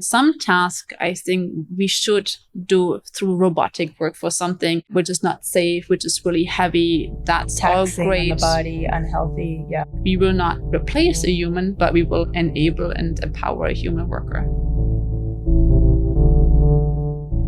Some tasks I think we should do through robotic work for something which is not safe, which is really heavy. That's all great. On the body, unhealthy. Yeah. We will not replace a human, but we will enable and empower a human worker.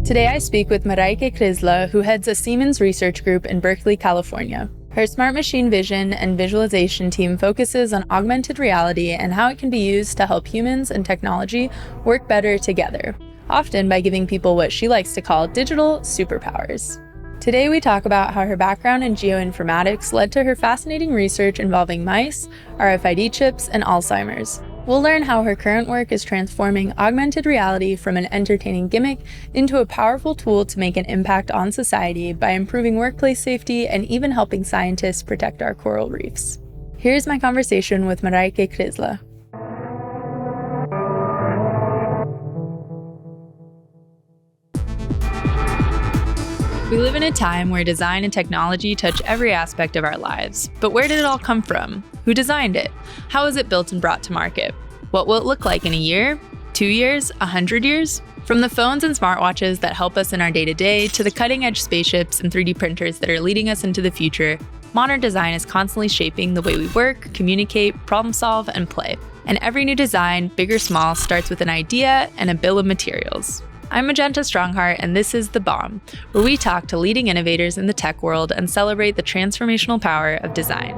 Today I speak with Mareike Kritzler, who heads a Siemens research group in Berkeley, California. Her smart machine vision and visualization team focuses on augmented reality and how it can be used to help humans and technology work better together, often by giving people what she likes to call digital superpowers. Today we talk about how her background in geoinformatics led to her fascinating research involving mice, RFID chips, and Alzheimer's. We'll learn how her current work is transforming augmented reality from an entertaining gimmick into a powerful tool to make an impact on society by improving workplace safety and even helping scientists protect our coral reefs. Here's my conversation with Mareike Kritzler. We live in a time where design and technology touch every aspect of our lives. But where did it all come from? Who designed it? How is it built and brought to market? What will it look like in a year, 2 years, 100 years? From the phones and smartwatches that help us in our day-to-day to the cutting-edge spaceships and 3D printers that are leading us into the future, modern design is constantly shaping the way we work, communicate, problem solve, and play. And every new design, big or small, starts with an idea and a bill of materials. I'm Magenta Strongheart, and this is The Bomb, where we talk to leading innovators in the tech world and celebrate the transformational power of design.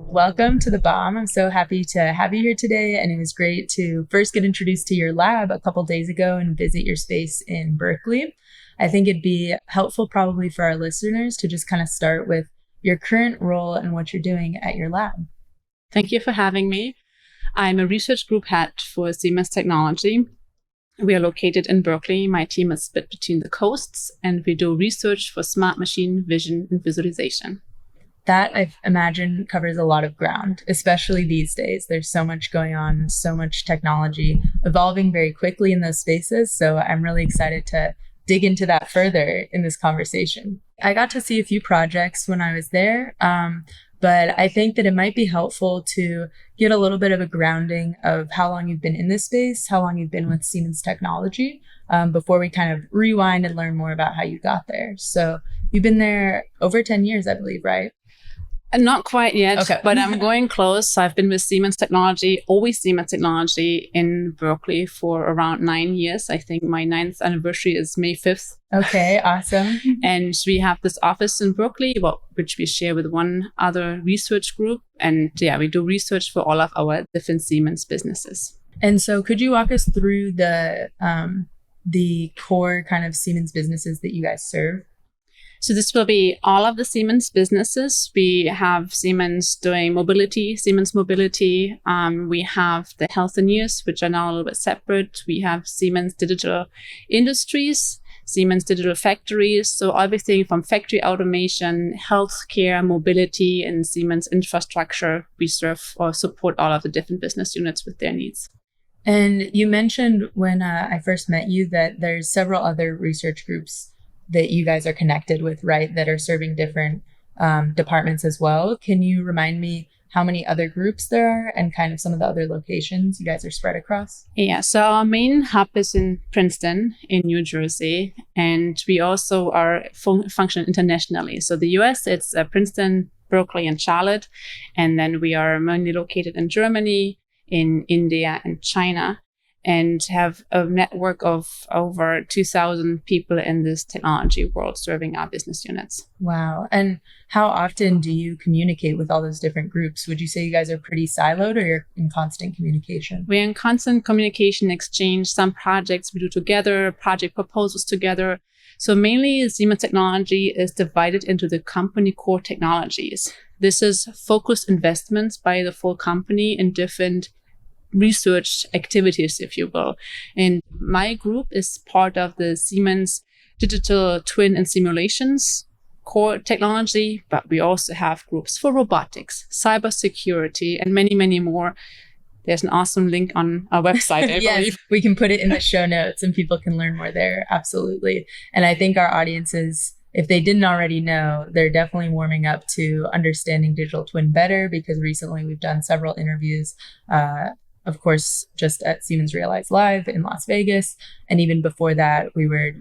Welcome to The Bomb. I'm so happy to have you here today, and it was great to first get introduced to your lab a couple days ago and visit your space in Berkeley. I think it'd be helpful probably for our listeners to just kind of start with your current role and what you're doing at your lab. Thank you for having me. I'm a research group head for Siemens Technology. We are located in Berkeley. My team is split between the coasts, and we do research for smart machine vision and visualization. That, I imagine, covers a lot of ground, especially these days. There's so much going on, so much technology evolving very quickly in those spaces. So I'm really excited to dig into that further in this conversation. I got to see a few projects when I was there. But I think that it might be helpful to get a little bit of a grounding of how long you've been in this space, how long you've been with Siemens Technology, before we kind of rewind and learn more about how you got there. So you've been there over 10 years, I believe, right? Not quite yet, okay. But I'm going close. I've been with Siemens Technology, always Siemens Technology in Berkeley for around 9 years. I think my 9th anniversary is May 5th. Okay, awesome. And we have this office in Berkeley, which we share with one other research group. And yeah, we do research for all of our different Siemens businesses. And so could you walk us through the core kind of Siemens businesses that you guys serve? So this will be all of the Siemens businesses. We have Siemens doing mobility, Siemens Mobility. We have the health and use, which are now a little bit separate. We have Siemens Digital Industries, Siemens Digital Factories. So everything from factory automation, healthcare, mobility, and Siemens infrastructure. We serve or support all of the different business units with their needs. And you mentioned when I first met you that there's several other research groups that you guys are connected with, right, that are serving different departments as well. Can you remind me how many other groups there are and kind of some of the other locations you guys are spread across? Yeah, so our main hub is in Princeton in New Jersey, and we also are function internationally. So the US, it's Princeton, Berkeley, and Charlotte, and then we are mainly located in Germany, in India, and China, and have a network of over 2,000 people in this technology world serving our business units. Wow. And how often do you communicate with all those different groups? Would you say you guys are pretty siloed or you're in constant communication? We're in constant communication exchange. Some projects we do together, project proposals together. So mainly Siemens Technology is divided into the company core technologies. This is focused investments by the full company in different research activities, if you will. And my group is part of the Siemens Digital Twin and Simulations core technology, but we also have groups for robotics, cybersecurity, and many, many more. There's an awesome link on our website, I believe. We can put it in the show notes and people can learn more there. Absolutely. And I think our audience is if they didn't already know, they're definitely warming up to understanding digital twin better, because recently we've done several interviews, of course, just at Siemens Realize Live in Las Vegas. And even before that, we were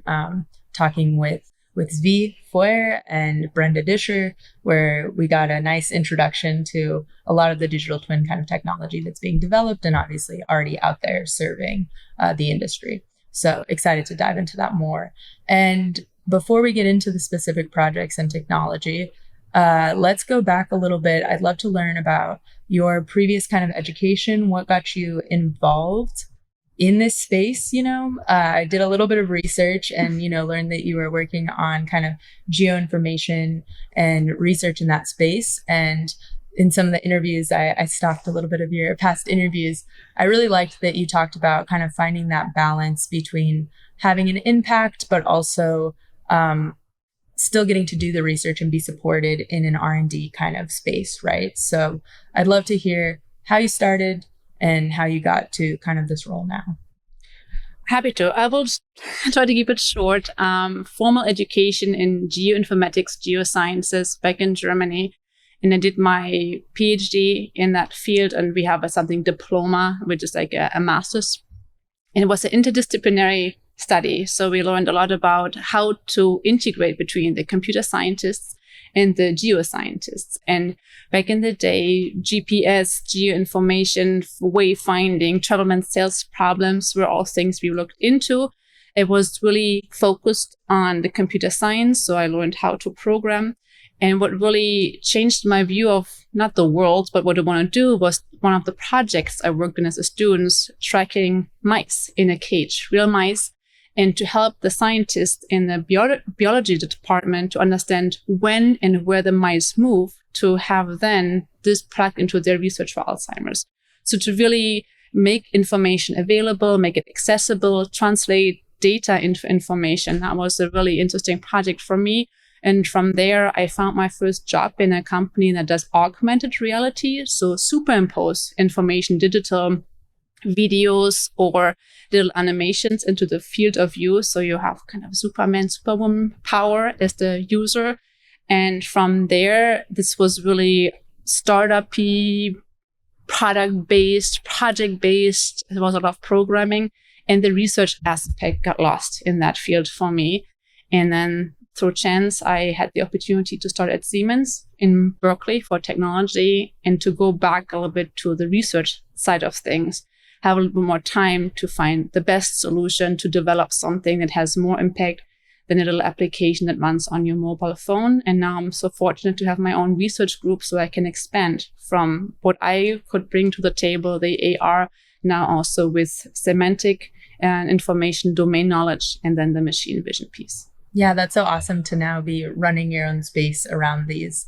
talking with Zvi Foer and Brenda Disher, where we got a nice introduction to a lot of the digital twin kind of technology that's being developed and obviously already out there serving the industry. So excited to dive into that more. And before we get into the specific projects and technology, let's go back a little bit. I'd love to learn about your previous kind of education. What got you involved in this space? I did a little bit of research and, learned that you were working on kind of geoinformation and research in that space. And in some of the interviews, I stalked a little bit of your past interviews. I really liked that you talked about kind of finding that balance between having an impact, but also still getting to do the research and be supported in an R&D kind of space, right? So I'd love to hear how you started and how you got to kind of this role now. Happy to. I will try to keep it short. Formal education in geoinformatics, geosciences back in Germany. And I did my PhD in that field, and we have something diploma, which is like a master's. And it was an interdisciplinary study. So we learned a lot about how to integrate between the computer scientists and the geoscientists. And back in the day, GPS, geoinformation, wayfinding, travel and sales problems were all things we looked into. It was really focused on the computer science. So I learned how to program. And what really changed my view of not the world, but what I want to do was one of the projects I worked on as a student, tracking mice in a cage, real mice, and to help the scientists in the biology department to understand when and where the mice move, to have then this plugged into their research for Alzheimer's. So to really make information available, make it accessible, translate data into information. That was a really interesting project for me. And from there, I found my first job in a company that does augmented reality. So superimpose information, digital videos or little animations into the field of view. So you have kind of Superman, Superwoman power as the user. And from there, this was really startup-y, product-based, project-based. There was a lot of programming, and the research aspect got lost in that field for me. And then through chance, I had the opportunity to start at Siemens in Berkeley for technology, and to go back a little bit to the research side of things, have a little bit more time to find the best solution to develop something that has more impact than a little application that runs on your mobile phone. And now I'm so fortunate to have my own research group, so I can expand from what I could bring to the table, the AR, now also with semantic and information domain knowledge, and then the machine vision piece. Yeah, that's so awesome to now be running your own space around these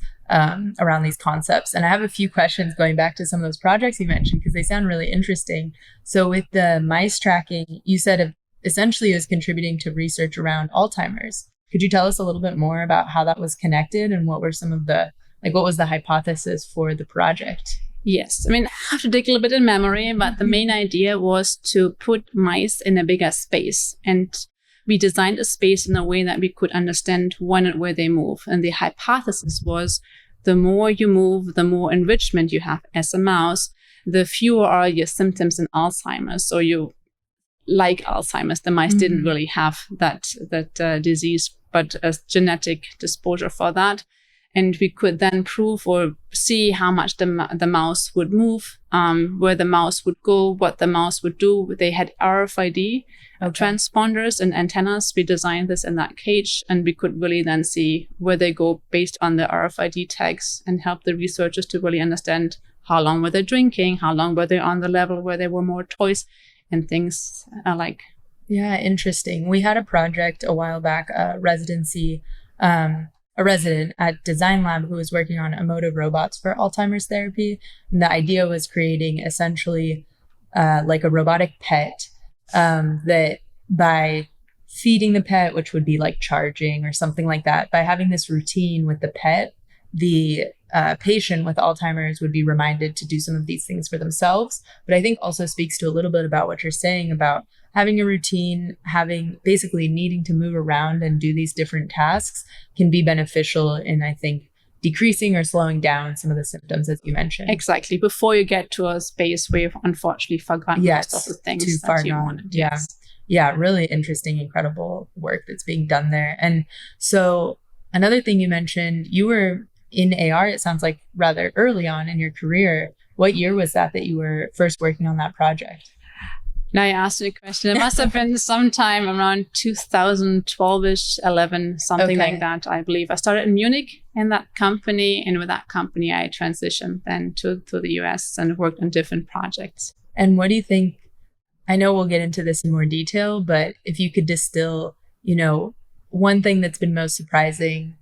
concepts. And I have a few questions going back to some of those projects you mentioned, because they sound really interesting. So with the mice tracking, you said essentially it was contributing to research around Alzheimer's. Could you tell us a little bit more about how that was connected, and what were some of the, what was the hypothesis for the project? Yes. I have to dig a little bit in memory, but the main idea was to put mice in a bigger space. And we designed a space in a way that we could understand when and where they move. And the hypothesis was, the more you move, the more enrichment you have as a mouse, the fewer are your symptoms in Alzheimer's. So you, like Alzheimer's, the mice didn't really have that disease, but a genetic disposure for that. And we could then prove or see how much the mouse would move, where the mouse would go, what the mouse would do. They had RFID transponders and antennas. We designed this in that cage, and we could really then see where they go based on the RFID tags, and help the researchers to really understand how long were they drinking, how long were they on the level where there were more toys and things like. Yeah, interesting. We had a project a while back, a resident at Design Lab who was working on emotive robots for Alzheimer's therapy. And the idea was creating essentially like a robotic pet that by feeding the pet, which would be like charging or something like that, by having this routine with the pet, the patient with Alzheimer's would be reminded to do some of these things for themselves. But I think also speaks to a little bit about what you're saying about having a routine, having basically needing to move around and do these different tasks can be beneficial in, I think, decreasing or slowing down some of the symptoms, as you mentioned. Exactly. Before you get to a space where you've unfortunately forgotten most of the things too far that you gone. want to do. Yeah. Yeah, really interesting, incredible work that's being done there. And so another thing you mentioned, you were in AR, it sounds like rather early on in your career. What year was that you were first working on that project? Now you asked me a question. It must have been sometime around 2012-ish, 11, something like that, I believe. I started in Munich in that company, and with that company, I transitioned then to the US and worked on different projects. And what do you think? I know we'll get into this in more detail, but if you could distill, one thing that's been most surprising,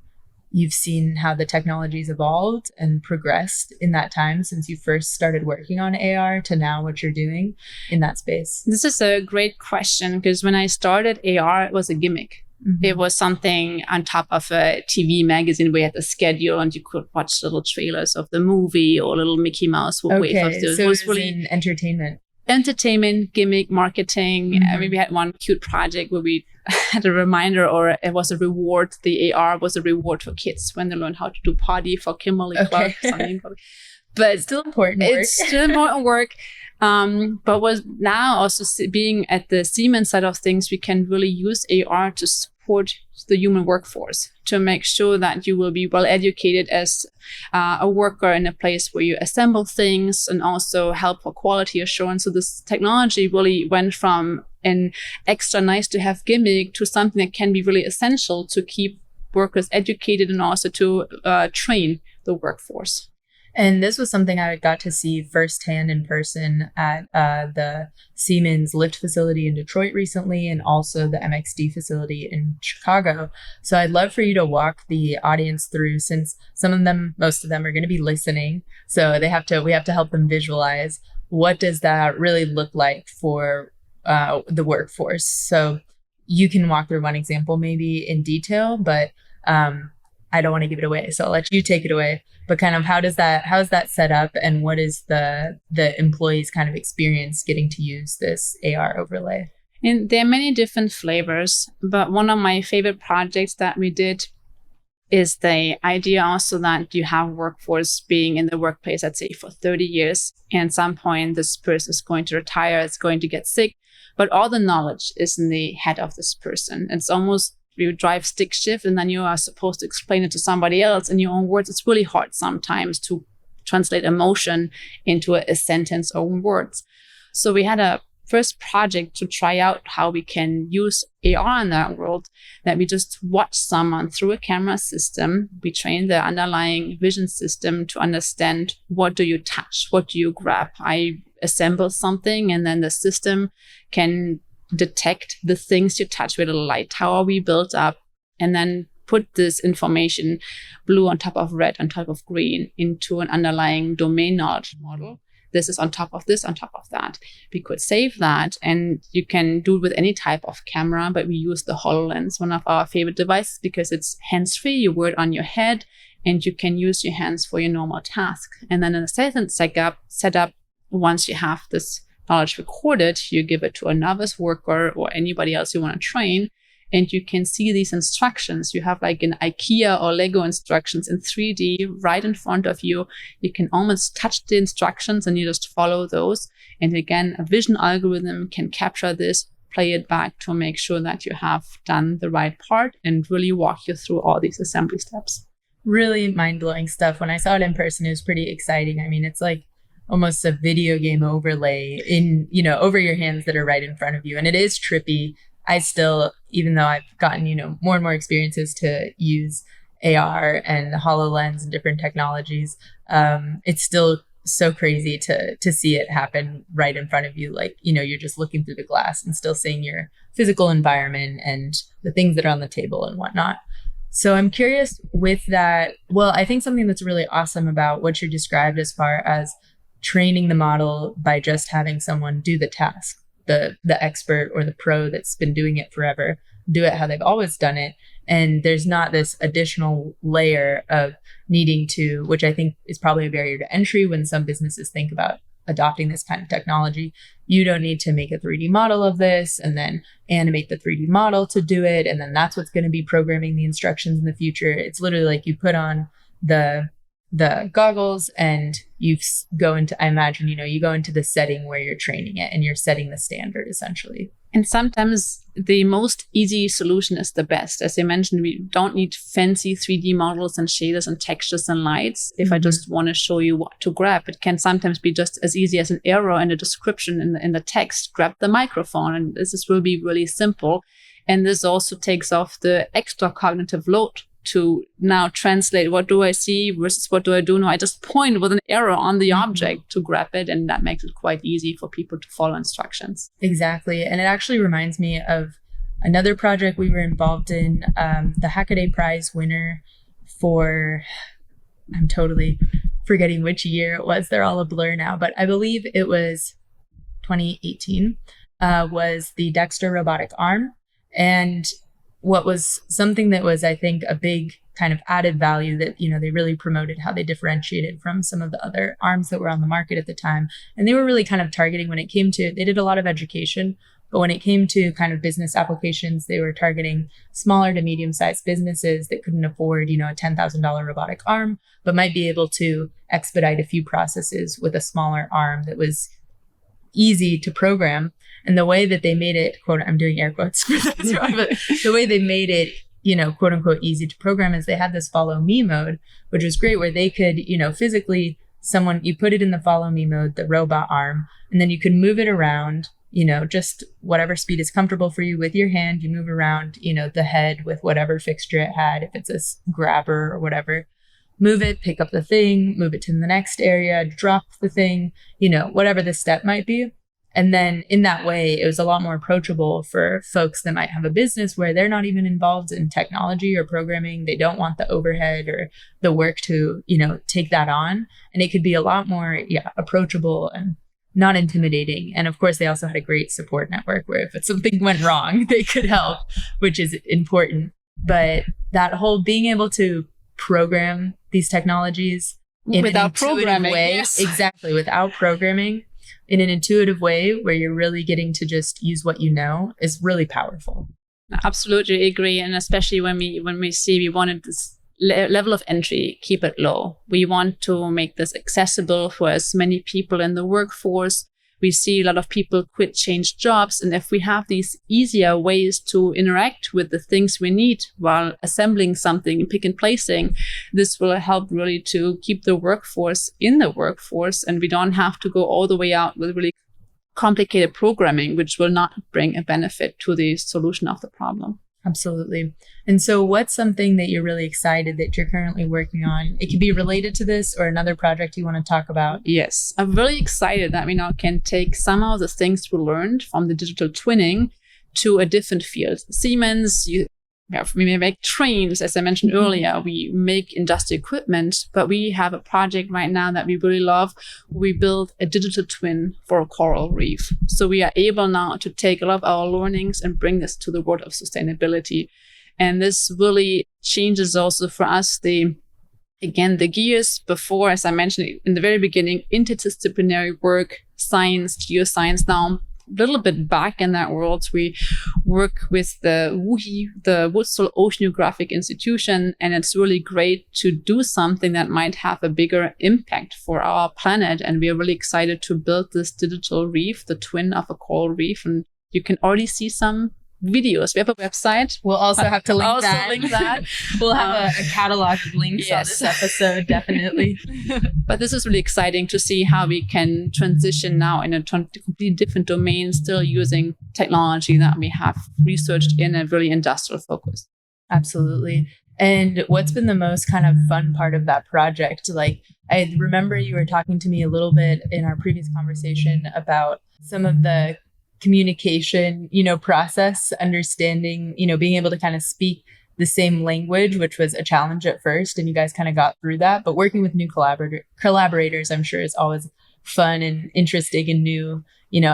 you've seen how the technology's evolved and progressed in that time since you first started working on AR to now what you're doing in that space? This is a great question because when I started AR, it was a gimmick. Mm-hmm. It was something on top of a TV magazine where you had a schedule and you could watch little trailers of the movie or little Mickey Mouse would wait for so it was really entertainment, gimmick, marketing. Mm-hmm. I mean, we had one cute project where we had a reminder, or it was a reward. The AR was a reward for kids when they learned how to do potty for Kimberly Clark. Something. But it's still important work. It's still important work. But was now also being at the Siemens side of things, we can really use AR to support the human workforce to make sure that you will be well educated as a worker in a place where you assemble things and also help for quality assurance. So this technology really went from an extra nice to have gimmick to something that can be really essential to keep workers educated and also to train the workforce. And this was something I got to see firsthand in person at the Siemens lift facility in Detroit recently, and also the MXD facility in Chicago. So I'd love for you to walk the audience through, since most of them are going to be listening. So we have to help them visualize what does that really look like for the workforce. So you can walk through one example maybe in detail, but I don't want to give it away. So I'll let you take it away. But kind of how is that set up, and what is the employees' kind of experience getting to use this AR overlay? And there are many different flavors, but one of my favorite projects that we did is the idea also that you have workforce being in the workplace, let's say for 30 years. And at some point, this person is going to retire, it's going to get sick, but all the knowledge is in the head of this person. It's almost you drive stick shift and then you are supposed to explain it to somebody else in your own words. It's really hard sometimes to translate emotion into a sentence or words. So we had a first project to try out how we can use AR in that world, that we just watch someone through a camera system. We train the underlying vision system to understand, what do you touch? What do you grab? I assemble something and then the system can detect the things you touch with a light. How are we built up? And then put this information, blue on top of red, on top of green, into an underlying domain knowledge model. This is on top of this, on top of that. We could save that, and you can do it with any type of camera, but we use the HoloLens, one of our favorite devices, because it's hands-free. You wear it on your head, and you can use your hands for your normal task. And then in the second setup, once you have this knowledge recorded, you give it to a novice worker or anybody else you want to train, and you can see these instructions. You have like an IKEA or Lego instructions in 3D right in front of you. You can almost touch the instructions and you just follow those. And again, a vision algorithm can capture this, play it back to make sure that you have done the right part, and really walk you through all these assembly steps. Really mind-blowing stuff. When I saw it in person, it was pretty exciting. I mean, it's like almost a video game overlay over your hands that are right in front of you. And it is trippy. I still, even though I've gotten, more and more experiences to use AR and HoloLens and different technologies, it's still so crazy to see it happen right in front of you. Like, you're just looking through the glass and still seeing your physical environment and the things that are on the table and whatnot. So I'm curious with that. Well, I think something that's really awesome about what you described as far as training the model by just having someone do the task, the expert or the pro that's been doing it forever, do it how they've always done it. And there's not this additional layer of needing to, which I think is probably a barrier to entry when some businesses think about adopting this kind of technology, you don't need to make a 3D model of this and then animate the 3D model to do it. And then that's what's going to be programming the instructions in the future. It's literally like you put on the goggles and you go into, I imagine, you go into the setting where you're training it and you're setting the standard essentially. And sometimes the most easy solution is the best. As I mentioned, we don't need fancy 3D models and shaders and textures and lights. If I just want to show you what to grab, it can sometimes be just as easy as an arrow in the description in the text. Grab the microphone, and this will be really simple. And this also takes off the extra cognitive load to now translate what do I see versus what do I do now. I just point with an arrow on the object to grab it, and that makes it quite easy for people to follow instructions. Exactly. And it actually reminds me of another project we were involved in, the Hackaday Prize winner for, I'm totally forgetting which year it was. They're all a blur now, but I believe it was 2018, was the Dexter robotic arm. And what was something that was, I think, a big kind of added value that, they really promoted how they differentiated from some of the other arms that were on the market at the time. And they were really kind of targeting when it came to, they did a lot of education, but when it came to kind of business applications, they were targeting smaller to medium-sized businesses that couldn't afford, a $10,000 robotic arm, but might be able to expedite a few processes with a smaller arm that was easy to program. And the way that they made it, quote, I'm doing air quotes for this, but the way they made it, quote unquote, easy to program is they had this follow me mode, which was great, where they could, physically, you put it in the follow me mode, the robot arm, and then you can move it around, just whatever speed is comfortable for you with your hand. You move around, the head with whatever fixture it had, if it's a grabber or whatever. Move it, pick up the thing, move it to the next area, drop the thing, whatever the step might be. And then in that way, it was a lot more approachable for folks that might have a business where they're not even involved in technology or programming. They don't want the overhead or the work to, take that on. And it could be a lot more, approachable and not intimidating. And of course, they also had a great support network where if something went wrong, they could help, which is important. But that whole being able to program these technologies in without an intuitive programming way, yes. Exactly, without programming, in an intuitive way where you're really getting to just use what you know, is really powerful. Absolutely agree. And especially when we see we wanted this level of entry, keep it low. We want to make this accessible for as many people in the workforce. We see a lot of people quit, change jobs. And if we have these easier ways to interact with the things we need while assembling something, pick and placing, this will help really to keep the workforce in the workforce. And we don't have to go all the way out with really complicated programming, which will not bring a benefit to the solution of the problem. Absolutely. And so what's something that you're really excited that you're currently working on? It could be related to this or another project you want to talk about. Yes, I'm really excited that we now can take some of the things we learned from the digital twinning to a different field. Siemens, we may make trains, as I mentioned earlier. We make industrial equipment, but we have a project right now that we really love. We build a digital twin for a coral reef. So we are able now to take a lot of our learnings and bring this to the world of sustainability. And this really changes also for us the gears before, as I mentioned in the very beginning, interdisciplinary work, science, geoscience, now little bit back in that world. We work with the WUHI, the Woodsole Oceanographic Institution, and it's really great to do something that might have a bigger impact for our planet. And we are really excited to build this digital reef, the twin of a coral reef. And you can already see some videos. We have a website. We'll also have to link link that. We'll have a catalog of links on this episode, definitely. But this is really exciting to see how we can transition now in a completely different domain, still using technology that we have researched in a really industrial focus. Absolutely. And what's been the most kind of fun part of that project? Like, I remember you were talking to me a little bit in our previous conversation about some of the communication, process, understanding, being able to kind of speak the same language, which was a challenge at first. And you guys kind of got through that. But working with new collaborators, I'm sure is always fun and interesting and new,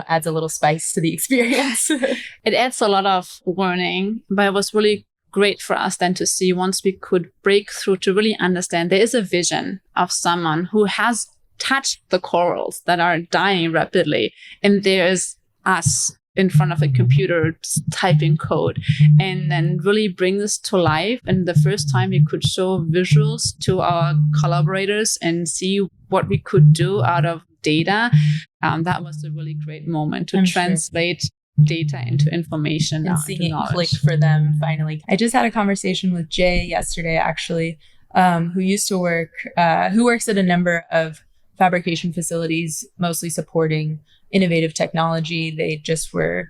adds a little spice to the experience. It adds a lot of learning, but it was really great for us then to see once we could break through to really understand there is a vision of someone who has touch the corals that are dying rapidly, and there's us in front of a computer typing code, and then really bring this to life. And the first time we could show visuals to our collaborators and see what we could do out of data, that was a really great moment to translate data into information and seeing it click for them finally. I just had a conversation with Jay yesterday, actually, who used to work, who works at a number of fabrication facilities, mostly supporting innovative technology. They just were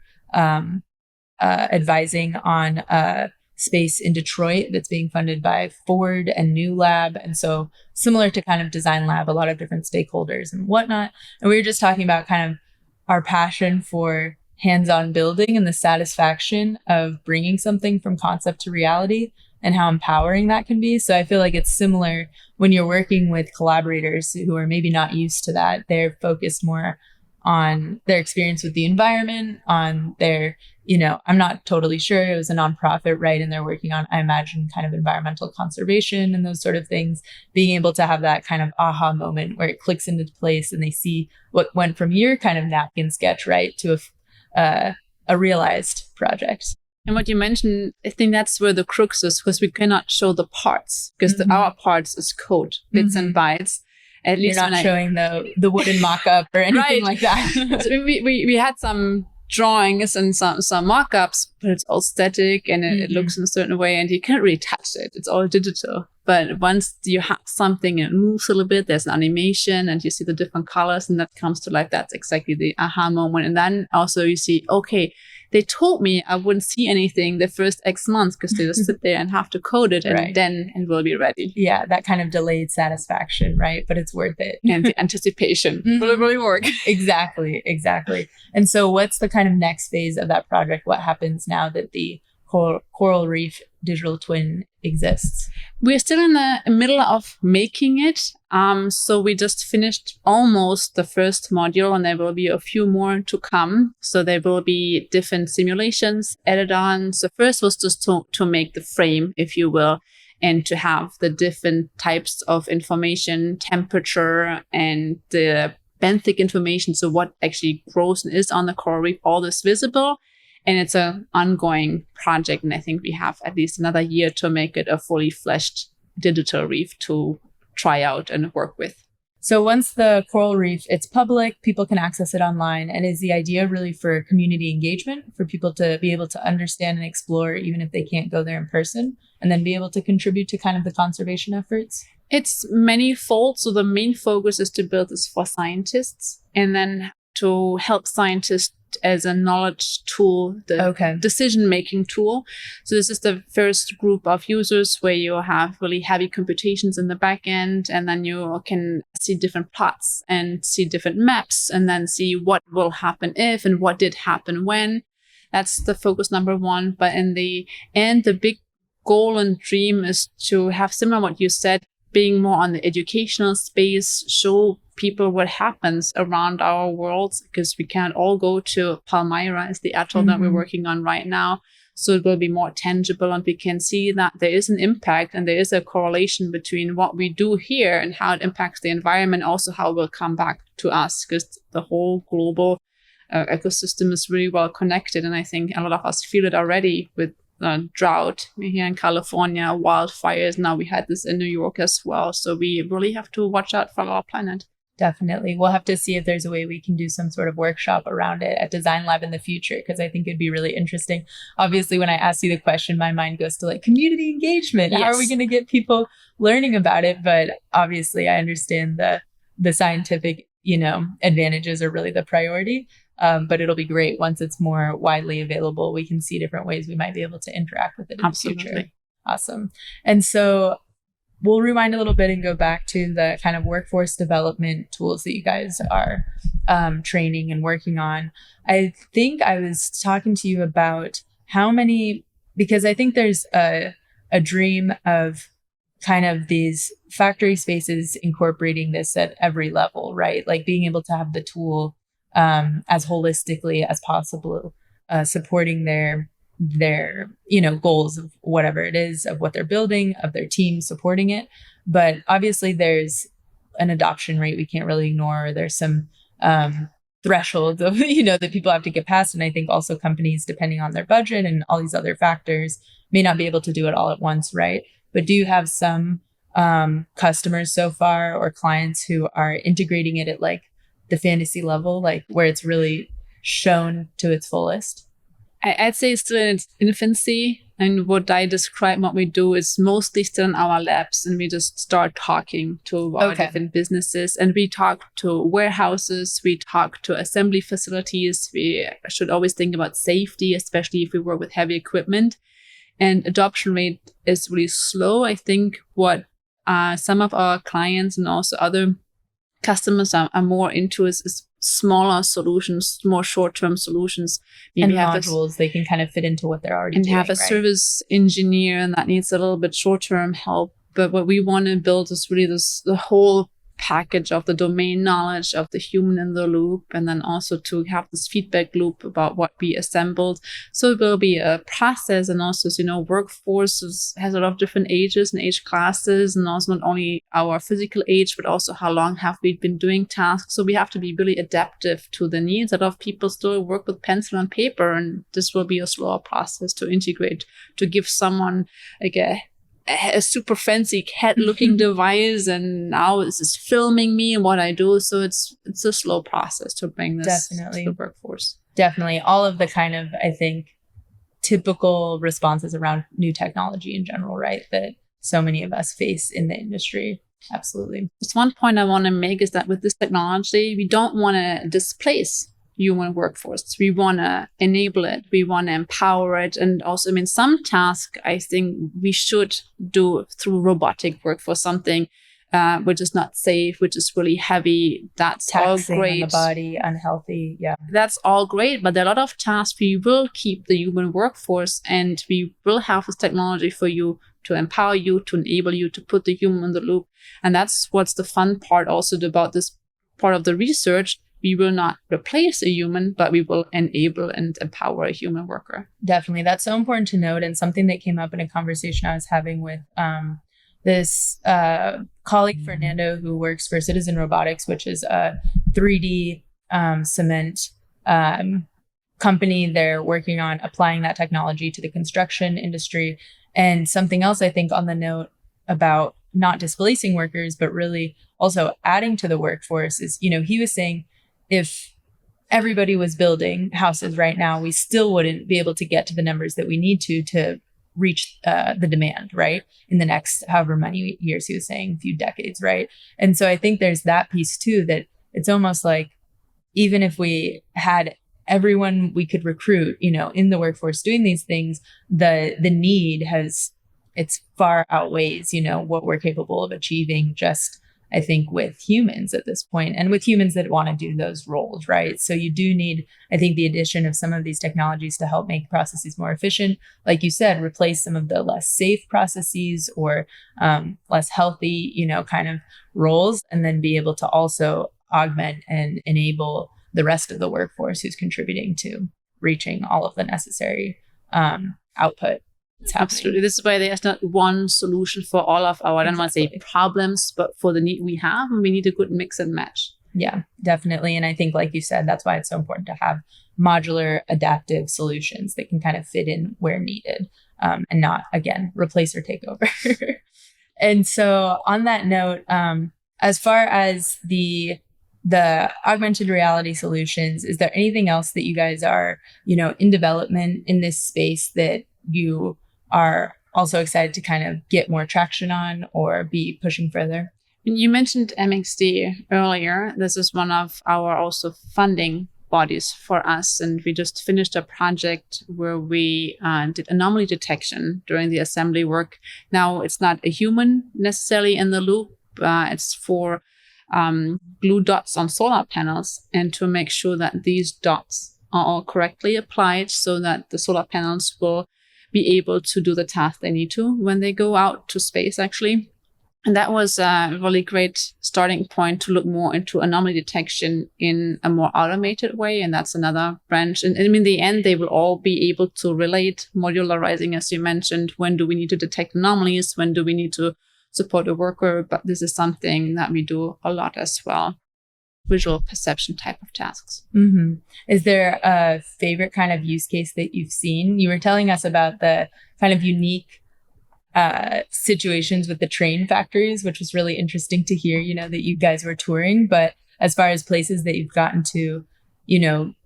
advising on a space in Detroit that's being funded by Ford and New Lab. And so similar to kind of Design Lab, a lot of different stakeholders and whatnot. And we were just talking about kind of our passion for hands-on building and the satisfaction of bringing something from concept to reality and how empowering that can be. So I feel like it's similar when you're working with collaborators who are maybe not used to that. They're focused more on their experience with the environment, on their, I'm not totally sure. It was a nonprofit, right? And they're working on, I imagine, kind of environmental conservation and those sort of things. Being able to have that kind of aha moment where it clicks into place and they see what went from your kind of napkin sketch, right, to a realized project. And what you mentioned, I think that's where the crux is, because we cannot show the parts, because our parts is code, bits and bytes. At least you're not showing the wooden mock-up or anything like that. So we had some drawings and some mock-ups, but it's all static and it looks in a certain way and you can't really touch it. It's all digital. But once you have something and it moves a little bit, there's an animation and you see the different colors and that comes to life. That's exactly the aha moment. And then also you see, okay, they told me I wouldn't see anything the first X months because they just sit there and have to code it and then it will be ready. Yeah, that kind of delayed satisfaction, right? But it's worth it. And the anticipation will it really work? Exactly. And so what's the kind of next phase of that project? What happens now that the coral reef digital twin exists? We're still in the middle of making it. So we just finished almost the first module and there will be a few more to come. So there will be different simulations added on. So first was just to make the frame, if you will, and to have the different types of information, temperature, and the benthic information. So what actually grows and is on the coral reef, all this visible. And it's an ongoing project. And I think we have at least another year to make it a fully fleshed digital reef to try out and work with. So once the coral reef, it's public, people can access it online. And is the idea really for community engagement, for people to be able to understand and explore, even if they can't go there in person, and then be able to contribute to kind of the conservation efforts? It's many-fold. So the main focus is to build this for scientists and then to help scientists as a knowledge tool, the decision-making tool. So this is the first group of users where you have really heavy computations in the back end, and then you can see different plots and see different maps and then see what will happen if and what did happen when. That's the focus number one. But in the end, the big goal and dream is to have, similar to what you said, being more on the educational space, show people what happens around our world, because we can't all go to Palmyra as the atoll that we're working on right now. So it will be more tangible and we can see that there is an impact and there is a correlation between what we do here and how it impacts the environment, also how it will come back to us, because the whole global ecosystem is really well connected. And I think a lot of us feel it already with drought here in California, wildfires. Now we had this in New York as well. So we really have to watch out for our planet. Definitely. We'll have to see if there's a way we can do some sort of workshop around it at Design Lab in the future, because I think it'd be really interesting. Obviously, when I ask you the question, my mind goes to like community engagement. Yes. How are we going to get people learning about it? But obviously, I understand the scientific, advantages are really the priority. But it'll be great once it's more widely available. We can see different ways we might be able to interact with it in the future. Awesome. And so we'll rewind a little bit and go back to the kind of workforce development tools that you guys are training and working on. I think I was talking to you about how many, because I think there's a dream of kind of these factory spaces incorporating this at every level, right? Like being able to have the tool as holistically as possible, supporting their goals of whatever it is, of what they're building, of their team supporting it. But obviously there's an adoption rate we can't really ignore. There's some thresholds of, that people have to get past. And I think also companies, depending on their budget and all these other factors, may not be able to do it all at once, right? But do you have some customers so far or clients who are integrating it at like the fantasy level, like where it's really shown to its fullest? I'd say it's still in its infancy. And what I describe what we do is mostly still in our labs, and we just start talking to our different businesses, and we talk to warehouses, we talk to assembly facilities. We should always think about safety, especially if we work with heavy equipment. And adoption rate is really slow. I think what some of our clients and also other customers are more into is smaller solutions, more short-term solutions. Maybe and modules, they can kind of fit into what they're already doing. And have a service engineer, and that needs a little bit short-term help. But what we want to build is really the whole package of the domain knowledge of the human in the loop, and then also to have this feedback loop about what we assembled. So it will be a process, and also, workforce has a lot of different ages and age classes, and also not only our physical age, but also how long have we been doing tasks. So we have to be really adaptive to the needs. A lot of people still work with pencil and paper, and this will be a slower process to integrate, to give someone like a super fancy cat-looking device, and now this is filming me and what I do. So it's a slow process to bring this to the workforce. Definitely. All of the kind of, I think, typical responses around new technology in general, right? That so many of us face in the industry. Absolutely. Just one point I want to make is that with this technology, we don't want to displace human workforce. We want to enable it. We want to empower it. And also, some tasks I think we should do through robotic work for something which is not safe, which is really heavy. That's taxing all great. On the body, unhealthy. Yeah. That's all great. But there are a lot of tasks we will keep the human workforce, and we will have this technology for you to empower you, to enable you, to put the human in the loop. And that's what's the fun part also about this part of the research. We will not replace a human, but we will enable and empower a human worker. Definitely. That's so important to note, and something that came up in a conversation I was having with this colleague, Fernando, who works for Citizen Robotics, which is a 3D cement company. They're working on applying that technology to the construction industry. And something else I think on the note about not displacing workers, but really also adding to the workforce is, he was saying, if everybody was building houses right now, we still wouldn't be able to get to the numbers that we need to reach the demand, right? In the next however many years, he was saying, a few decades, right? And so I think there's that piece too, that it's almost like even if we had everyone we could recruit, in the workforce doing these things, the need it's far outweighs, what we're capable of achieving just, I think, with humans at this point, and with humans that want to do those roles, right? So you do need, I think, the addition of some of these technologies to help make processes more efficient. Like you said, replace some of the less safe processes or less healthy, kind of roles, and then be able to also augment and enable the rest of the workforce who's contributing to reaching all of the necessary output. Absolutely. This is why there's not one solution for all of our, I don't want to say problems, but for the need we have, and we need a good mix and match. Yeah, definitely. And I think, like you said, that's why it's so important to have modular adaptive solutions that can kind of fit in where needed, and not, again, replace or take over. And so on that note, as far as the augmented reality solutions, is there anything else that you guys are, in development in this space that you are also excited to kind of get more traction on or be pushing further? You mentioned MXD earlier. This is one of our also funding bodies for us. And we just finished a project where we did anomaly detection during the assembly work. Now, it's not a human necessarily in the loop. It's for glue dots on solar panels, and to make sure that these dots are all correctly applied so that the solar panels will be able to do the task they need to when they go out to space, actually. And that was a really great starting point to look more into anomaly detection in a more automated way. And that's another branch. And in the end, they will all be able to relate, modularizing, as you mentioned. When do we need to detect anomalies? When do we need to support a worker, but this is something that we do a lot as well. Visual perception type of tasks. Mm-hmm. Is there a favorite kind of use case that you've seen? You were telling us about the kind of unique situations with the train factories, which was really interesting to hear, that you guys were touring. But as far as places that you've gotten to,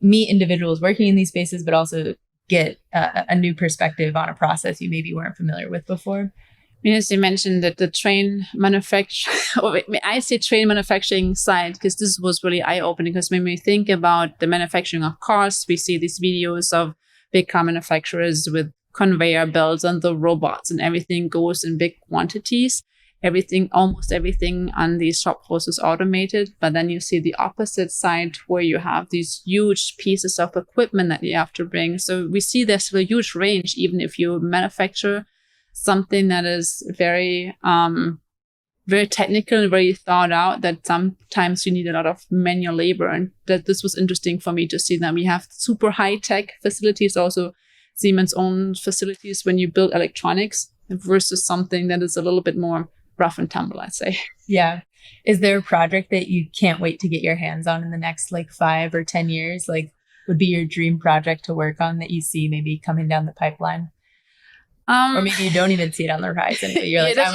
meet individuals working in these spaces, but also get a new perspective on a process you maybe weren't familiar with before. As you mentioned that the train manufacturing, I say train manufacturing side because this was really eye-opening, because when we think about the manufacturing of cars, we see these videos of big car manufacturers with conveyor belts and the robots, and everything goes in big quantities. Almost everything on these shop floors is automated. But then you see the opposite side where you have these huge pieces of equipment that you have to bring. So we see there's a huge range, even if you manufacture something that is very, very technical and very thought out, that sometimes you need a lot of manual labor. And that this was interesting for me to see that we have super high-tech facilities, also Siemens' own facilities when you build electronics, versus something that is a little bit more rough and tumble, I'd say. Yeah. Is there a project that you can't wait to get your hands on in the next 5 or 10 years? Would be your dream project to work on that you see maybe coming down the pipeline? Or maybe you don't even see it on the horizon, but you're I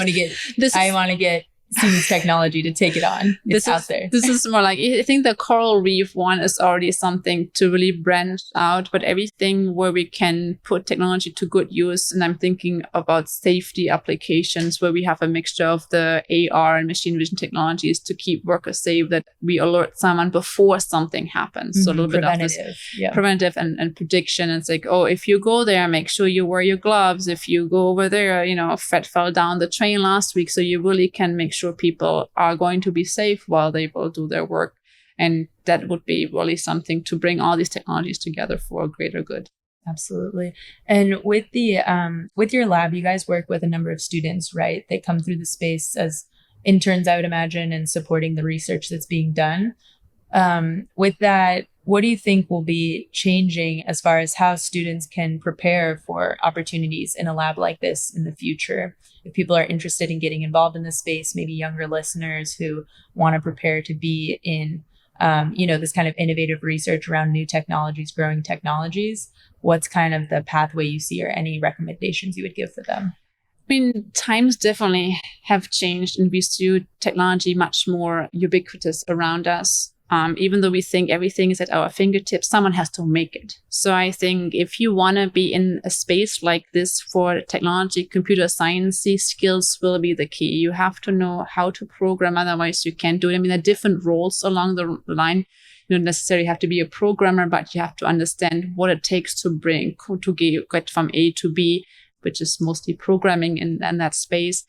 want to get Siemens technology to take it on. It's out there. This is more I think the coral reef one is already something to really branch out, but everything where we can put technology to good use. And I'm thinking about safety applications where we have a mixture of the AR and machine vision technologies to keep workers safe, that we alert someone before something happens. Mm-hmm. So a little bit of this preventive and prediction. And it's if you go there, make sure you wear your gloves. If you go over there, Fred fell down the train last week. So you really can make sure people are going to be safe while they will do their work. And that would be really something to bring all these technologies together for a greater good. Absolutely. And with your lab, you guys work with a number of students, right? They come through the space as interns, I would imagine, and supporting the research that's being done. With that, what do you think will be changing as far as how students can prepare for opportunities in a lab like this in the future? If people are interested in getting involved in this space, maybe younger listeners who want to prepare to be in, this kind of innovative research around new technologies, growing technologies, what's kind of the pathway you see or any recommendations you would give for them? Times definitely have changed, and we see technology much more ubiquitous around us. Even though we think everything is at our fingertips, someone has to make it. So I think if you want to be in a space like this for technology, computer science, these skills will be the key. You have to know how to program, otherwise you can't do it. There are different roles along the line. You don't necessarily have to be a programmer, but you have to understand what it takes to get from A to B, which is mostly programming in that space.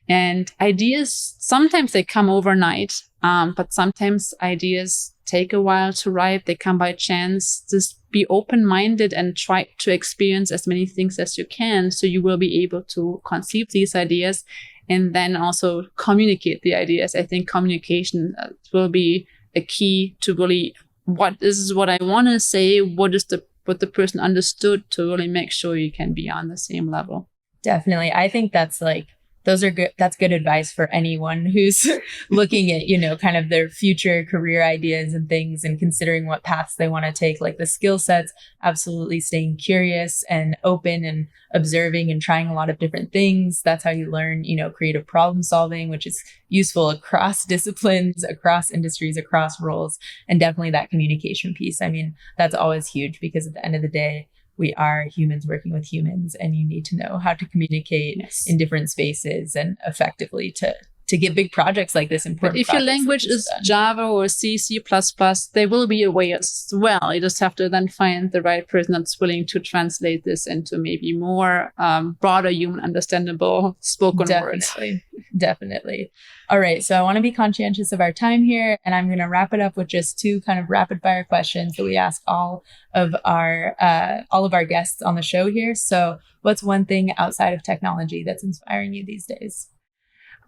And ideas, sometimes they come overnight, but sometimes ideas take a while to ripe. They come by chance. Just be open-minded and try to experience as many things as you can, so you will be able to conceive these ideas and then also communicate the ideas. I think communication will be a key to really, this is what I want to say, what the person understood, to really make sure you can be on the same level. Definitely. I think that's those are good. That's good advice for anyone who's looking at, kind of their future career ideas and things, and considering what paths they want to take. The skill sets, absolutely staying curious and open and observing and trying a lot of different things. That's how you learn, creative problem solving, which is useful across disciplines, across industries, across roles, and definitely that communication piece. That's always huge, because at the end of the day, we are humans working with humans, and you need to know how to communicate in different spaces and effectively to get big projects like this. Important. But if your language is Java or C, C++, there will be a way as well. You just have to then find the right person that's willing to translate this into maybe more broader, human understandable spoken words. Definitely. All right. So I want to be conscientious of our time here, and I'm going to wrap it up with just 2 kind of rapid fire questions that we ask all of our guests on the show here. So what's one thing outside of technology that's inspiring you these days?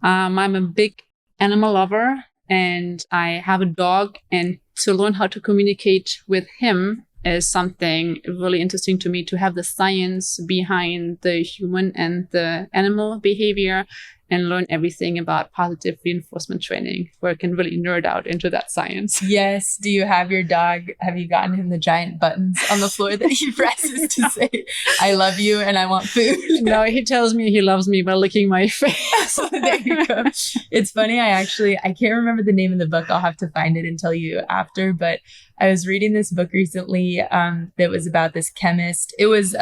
I'm a big animal lover, and I have a dog, and to learn how to communicate with him is something really interesting to me, to have the science behind the human and the animal behavior. and learn everything about positive reinforcement training, where I can really nerd out into that science. Yes. Do you have your dog? Have you gotten him the giant buttons on the floor that he presses to say, I love you and I want food? No, he tells me he loves me by licking my face. There you go. It's funny. I can't remember the name of the book. I'll have to find it and tell you after. But I was reading this book recently that was about this chemist. It was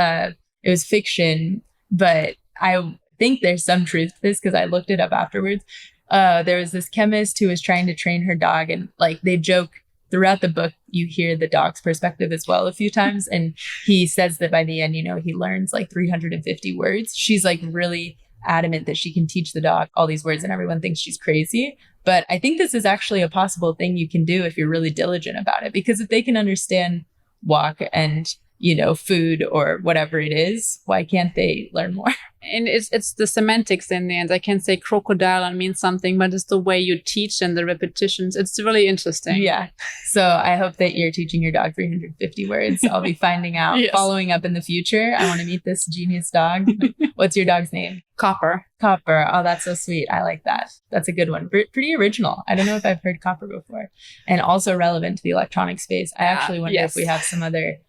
fiction, but I think there's some truth to this because I looked it up afterwards. There was this chemist who was trying to train her dog, and like they joke throughout the book, you hear the dog's perspective as well a few times. And he says that by the end, he learns like 350 words. She's like really adamant that she can teach the dog all these words, and everyone thinks she's crazy. But I think this is actually a possible thing you can do if you're really diligent about it, because if they can understand walk and food or whatever it is, why can't they learn more? And it's the semantics in the end. I can say crocodile and mean something, but it's the way you teach and the repetitions. It's really interesting. Yeah. So I hope that you're teaching your dog 350 words. I'll be finding out, yes. Following up in the future. I want to meet this genius dog. What's your dog's name? Copper. Copper. Oh, that's so sweet. I like that. That's a good one. Pretty original. I don't know if I've heard Copper before. And also relevant to the electronic space. I actually wonder if we have some other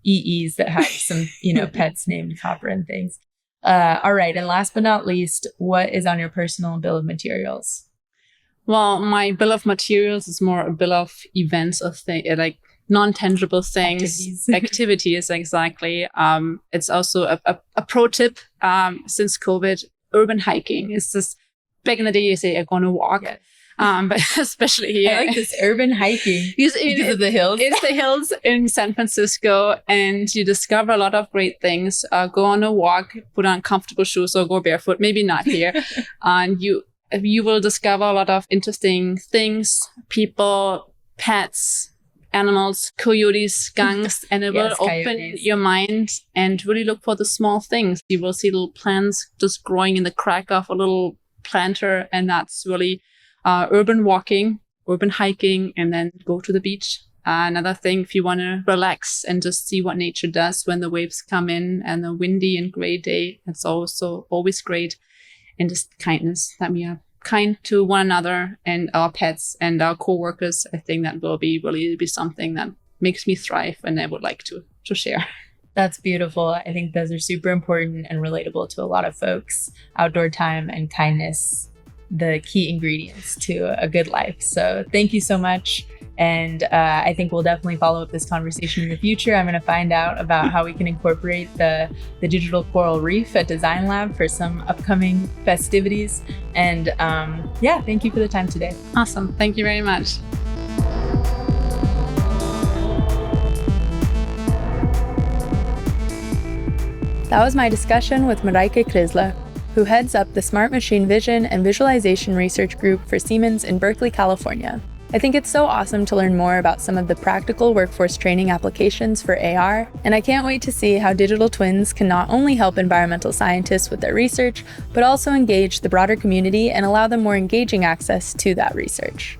EEs that have some, pets named Copper and things. All right. And last but not least, what is on your personal bill of materials? Well, my bill of materials is more a bill of events of like non-tangible things, activities, exactly. It's also a pro tip since COVID. Urban hiking is just back in the day you say I'm going to walk. Yes. But especially here. I like this urban hiking because of the hills. It's the hills in San Francisco, and you discover a lot of great things. Go on a walk, put on comfortable shoes, or go barefoot. Maybe not here. And you will discover a lot of interesting things, people, pets, animals, coyotes, skunks, and it will open your mind and really look for the small things. You will see little plants just growing in the crack of a little planter, and that's really urban walking, urban hiking, and then go to the beach. Another thing, if you want to relax and just see what nature does when the waves come in and a windy and gray day, it's also always great. And just kindness, that we are kind to one another and our pets and our co-workers. I think that will really be something that makes me thrive, and I would like to share. That's beautiful. I think those are super important and relatable to a lot of folks. Outdoor time and kindness, the key ingredients to a good life. So thank you so much. And I think we'll definitely follow up this conversation in the future. I'm going to find out about how we can incorporate the digital coral reef at Design Lab for some upcoming festivities. And thank you for the time today. Awesome. Thank you very much. That was my discussion with Mareike Kritzler, who heads up the Smart Machine Vision and Visualization Research Group for Siemens in Berkeley, California. I think it's so awesome to learn more about some of the practical workforce training applications for AR, and I can't wait to see how digital twins can not only help environmental scientists with their research, but also engage the broader community and allow them more engaging access to that research.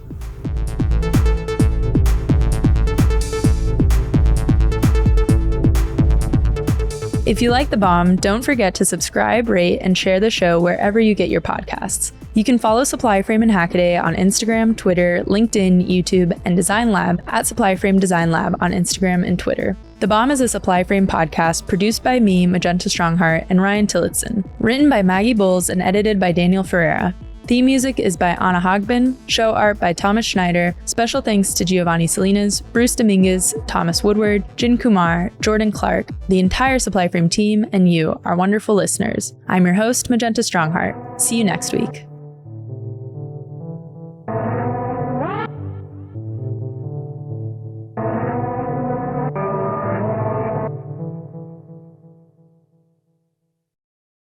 If you like The Bomb, don't forget to subscribe, rate, and share the show wherever you get your podcasts. You can follow Supplyframe and Hackaday on Instagram, Twitter, LinkedIn, YouTube, and Design Lab at Supplyframe Design Lab on Instagram and Twitter. The Bomb is a Supplyframe podcast produced by me, Magenta Strongheart, and Ryan Tillotson, written by Maggie Bowles and edited by Daniel Ferreira. Theme music is by Anna Hogbin, show art by Thomas Schneider, special thanks to Giovanni Salinas, Bruce Dominguez, Thomas Woodward, Jin Kumar, Jordan Clark, the entire Supplyframe team, and you, our wonderful listeners. I'm your host, Magenta Strongheart. See you next week.